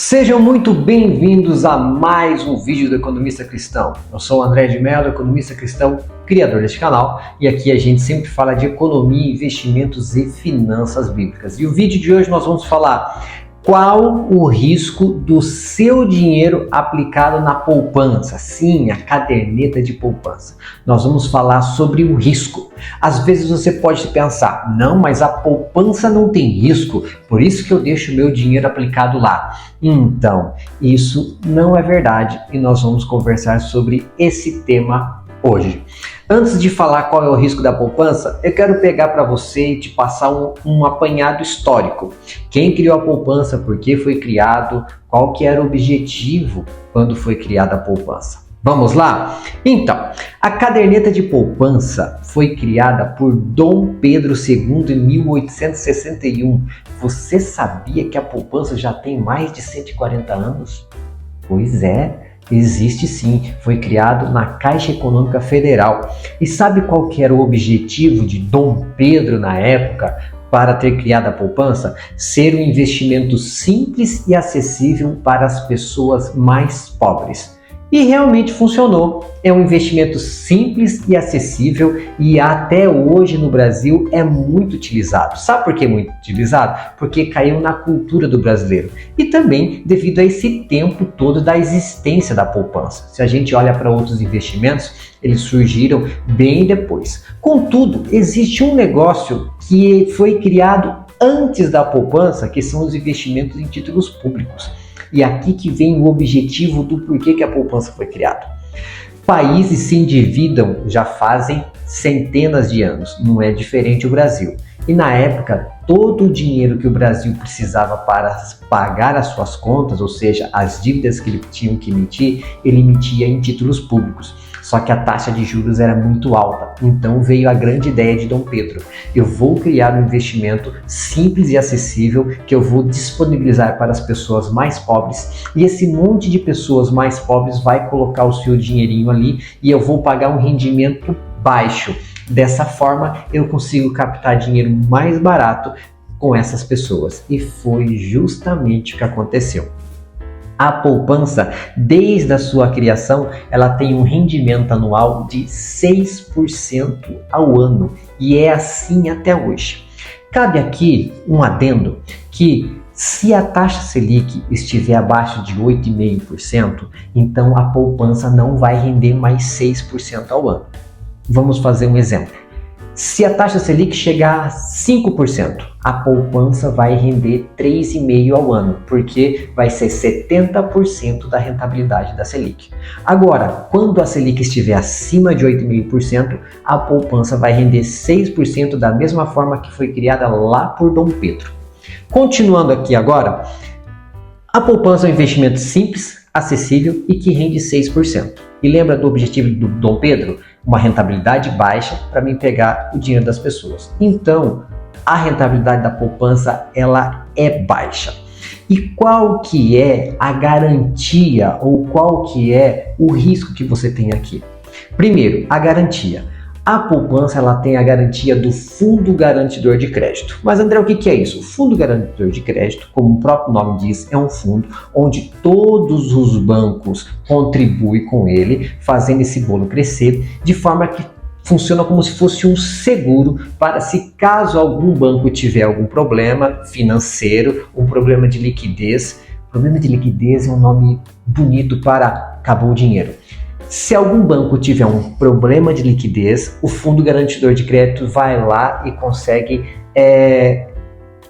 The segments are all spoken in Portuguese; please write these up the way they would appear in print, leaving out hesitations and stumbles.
Sejam muito bem-vindos a mais um vídeo do Economista Cristão. Eu sou o André de Mello, economista cristão, criador deste canal, e aqui a gente sempre fala de economia, investimentos e finanças bíblicas. E o vídeo de hoje nós vamos falar qual o risco do seu dinheiro aplicado na poupança. Sim, a caderneta de poupança. Nós vamos falar sobre o risco. Às vezes você pode pensar, não, mas a poupança não tem risco, por isso que eu deixo o meu dinheiro aplicado lá. Então, isso não é verdade e nós vamos conversar sobre esse tema hoje. Antes de falar qual é o risco da poupança, eu quero pegar para você e te passar um apanhado histórico. Quem criou a poupança, por que foi criado, qual que era o objetivo quando foi criada a poupança. Vamos lá? Então, a caderneta de poupança foi criada por Dom Pedro II em 1861. Você sabia que a poupança já tem mais de 140 anos? Pois é. Existe sim, foi criado na Caixa Econômica Federal. E sabe qual que era o objetivo de Dom Pedro na época para ter criado a poupança? Ser um investimento simples e acessível para as pessoas mais pobres. E realmente funcionou. É um investimento simples e acessível e até hoje no Brasil é muito utilizado. Sabe por que é muito utilizado? Porque caiu na cultura do brasileiro. E também devido a esse tempo todo da existência da poupança. Se a gente olha para outros investimentos, eles surgiram bem depois. Contudo, existe um negócio que foi criado antes da poupança, que são os investimentos em títulos públicos. E aqui que vem o objetivo do porquê que a poupança foi criada. Países se endividam já fazem centenas de anos, não é diferente o Brasil. E na época, todo o dinheiro que o Brasil precisava para pagar as suas contas, ou seja, as dívidas que ele tinha que emitir, ele emitia em títulos públicos. Só que a taxa de juros era muito alta, então veio a grande ideia de Dom Pedro. Eu vou criar um investimento simples e acessível que eu vou disponibilizar para as pessoas mais pobres e esse monte de pessoas mais pobres vai colocar o seu dinheirinho ali e eu vou pagar um rendimento baixo. Dessa forma, eu consigo captar dinheiro mais barato com essas pessoas. E foi justamente o que aconteceu. A poupança, desde a sua criação, ela tem um rendimento anual de 6% ao ano. E é assim até hoje. Cabe aqui um adendo que se a taxa Selic estiver abaixo de 8,5%, então a poupança não vai render mais 6% ao ano. Vamos fazer um exemplo. Se a taxa Selic chegar a 5%, a poupança vai render 3,5% ao ano, porque vai ser 70% da rentabilidade da Selic. Agora, quando a Selic estiver acima de 8,5%, a poupança vai render 6% da mesma forma que foi criada lá por Dom Pedro. Continuando aqui agora, a poupança é um investimento simples, acessível e que rende 6%. E lembra do objetivo do Dom Pedro? Uma rentabilidade baixa para mim pegar o dinheiro das pessoas. Então, a rentabilidade da poupança ela é baixa. E qual que é a garantia ou qual que é o risco que você tem aqui? Primeiro, a garantia. A poupança ela tem a garantia do Fundo Garantidor de Crédito. Mas André, o que é isso? O Fundo Garantidor de Crédito, como o próprio nome diz, é um fundo onde todos os bancos contribuem com ele, fazendo esse bolo crescer, de forma que funciona como se fosse um seguro para se caso algum banco tiver algum problema financeiro, um problema de liquidez. Problema de liquidez é um nome bonito para acabou o dinheiro. Se algum banco tiver um problema de liquidez, o Fundo Garantidor de Crédito vai lá e consegue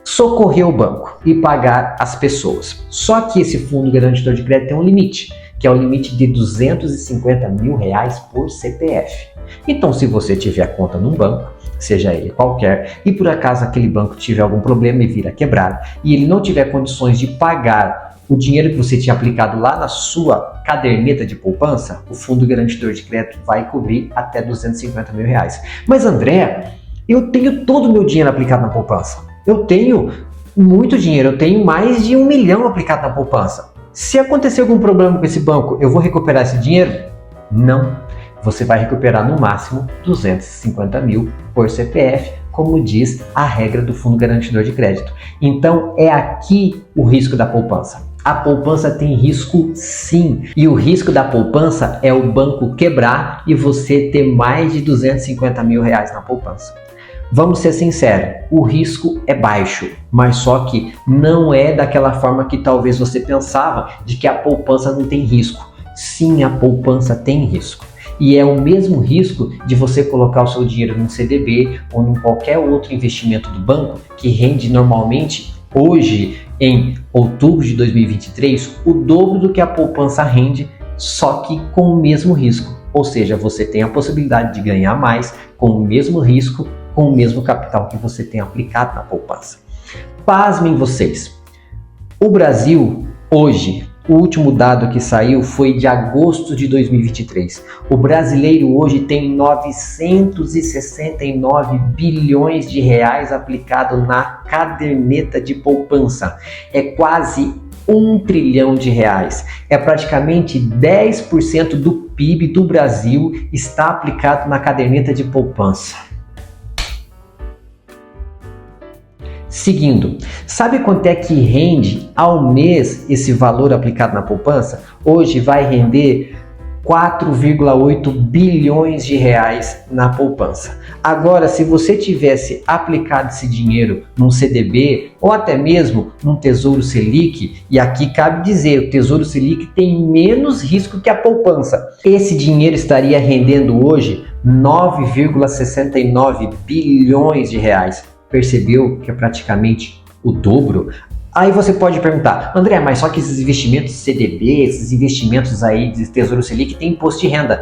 socorrer o banco e pagar as pessoas. Só que esse Fundo Garantidor de Crédito tem um limite, que é o limite de R$250 mil por CPF. Então, se você tiver conta num banco, seja ele qualquer, e por acaso aquele banco tiver algum problema e vir a quebrar, e ele não tiver condições de pagar o dinheiro que você tinha aplicado lá na sua caderneta de poupança, o Fundo Garantidor de Crédito vai cobrir até R$250 mil. Mas André, eu tenho todo o meu dinheiro aplicado na poupança. Eu tenho muito dinheiro, eu tenho mais de 1 milhão aplicado na poupança. Se acontecer algum problema com esse banco, eu vou recuperar esse dinheiro? Não. Você vai recuperar no máximo 250 mil por CPF, como diz a regra do Fundo Garantidor de Crédito. Então é aqui o risco da poupança. A poupança tem risco sim, e o risco da poupança é o banco quebrar e você ter mais de 250 mil reais na poupança. Vamos ser sinceros, o risco é baixo, mas só que não é daquela forma que talvez você pensava, de que a poupança não tem risco. Sim, a poupança tem risco. E é o mesmo risco de você colocar o seu dinheiro num CDB ou em qualquer outro investimento do banco que rende normalmente, hoje, em outubro de 2023, o dobro do que a poupança rende, só que com o mesmo risco. Ou seja, você tem a possibilidade de ganhar mais com o mesmo risco, com o mesmo capital que você tem aplicado na poupança. Pasmem vocês, o Brasil hoje, o último dado que saiu foi de agosto de 2023. O brasileiro hoje tem 969 bilhões de reais aplicado na caderneta de poupança. É quase 1 trilhão de reais. É praticamente 10% do PIB do Brasil está aplicado na caderneta de poupança. Seguindo, sabe quanto é que rende ao mês esse valor aplicado na poupança? Hoje vai render 4,8 bilhões de reais na poupança. Agora, se você tivesse aplicado esse dinheiro num CDB ou até mesmo num Tesouro Selic, e aqui cabe dizer, o Tesouro Selic tem menos risco que a poupança. Esse dinheiro estaria rendendo hoje 9,69 bilhões de reais. Percebeu que é praticamente o dobro? Aí você pode perguntar, André, mas só que esses investimentos CDB, esses investimentos aí de Tesouro Selic tem imposto de renda?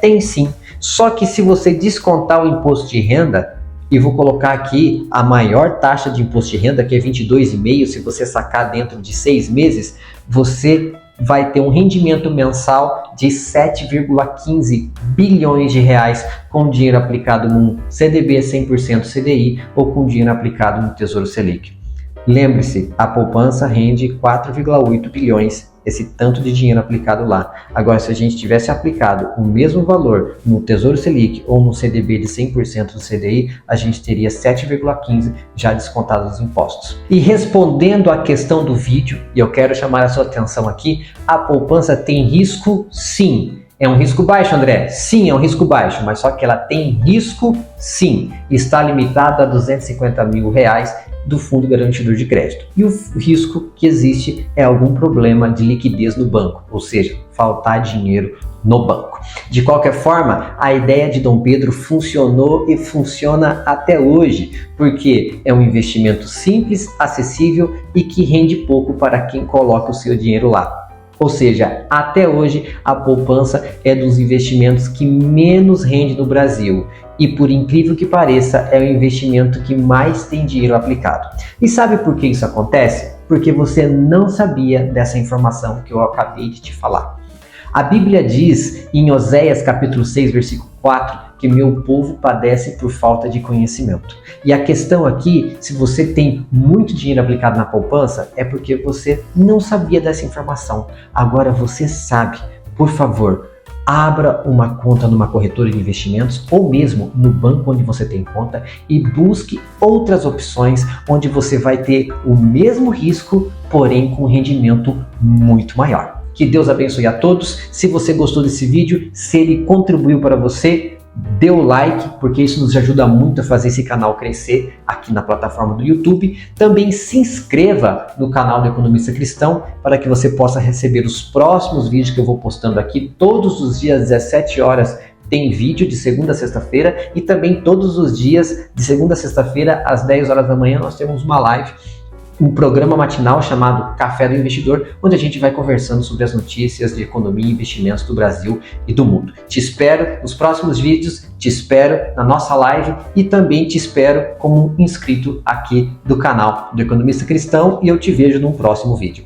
Tem sim. Só que se você descontar o imposto de renda, e vou colocar aqui a maior taxa de imposto de renda, que é 22,5%, se você sacar dentro de 6 meses, você vai ter um rendimento mensal de 7,15 bilhões de reais com dinheiro aplicado num CDB 100% CDI ou com dinheiro aplicado no Tesouro Selic. Lembre-se, a poupança rende 4,8 bilhões, esse tanto de dinheiro aplicado lá. Agora, se a gente tivesse aplicado o mesmo valor no Tesouro Selic ou no CDB de 100% do CDI, a gente teria 7,15 já descontados os impostos. E respondendo à questão do vídeo, e eu quero chamar a sua atenção aqui, a poupança tem risco sim. É um risco baixo, André? Sim, é um risco baixo, mas só que ela tem risco sim. Está limitado a 250 mil reais do Fundo Garantidor de Crédito. E o risco que existe é algum problema de liquidez no banco, ou seja, faltar dinheiro no banco. De qualquer forma, a ideia de Dom Pedro funcionou e funciona até hoje, porque é um investimento simples, acessível e que rende pouco para quem coloca o seu dinheiro lá. Ou seja, até hoje a poupança é dos investimentos que menos rende no Brasil e, por incrível que pareça, é o investimento que mais tem dinheiro aplicado. E sabe por que isso acontece? Porque você não sabia dessa informação que eu acabei de te falar. A Bíblia diz em Oséias capítulo 6, versículo 4, que meu povo padece por falta de conhecimento. E a questão aqui, se você tem muito dinheiro aplicado na poupança, é porque você não sabia dessa informação. Agora você sabe. Por favor, abra uma conta numa corretora de investimentos ou mesmo no banco onde você tem conta e busque outras opções onde você vai ter o mesmo risco, porém com rendimento muito maior. Que Deus abençoe a todos. Se você gostou desse vídeo, se ele contribuiu para você, dê o like, porque isso nos ajuda muito a fazer esse canal crescer aqui na plataforma do YouTube. Também se inscreva no canal do Economista Cristão para que você possa receber os próximos vídeos que eu vou postando aqui. Todos os dias, às 17 horas, tem vídeo de segunda a sexta-feira e também todos os dias, de segunda a sexta-feira, às 10 horas da manhã, nós temos uma live, um programa matinal chamado Café do Investidor, onde a gente vai conversando sobre as notícias de economia e investimentos do Brasil e do mundo. Te espero nos próximos vídeos, te espero na nossa live e também te espero como inscrito aqui do canal do Economista Cristão e eu te vejo num próximo vídeo.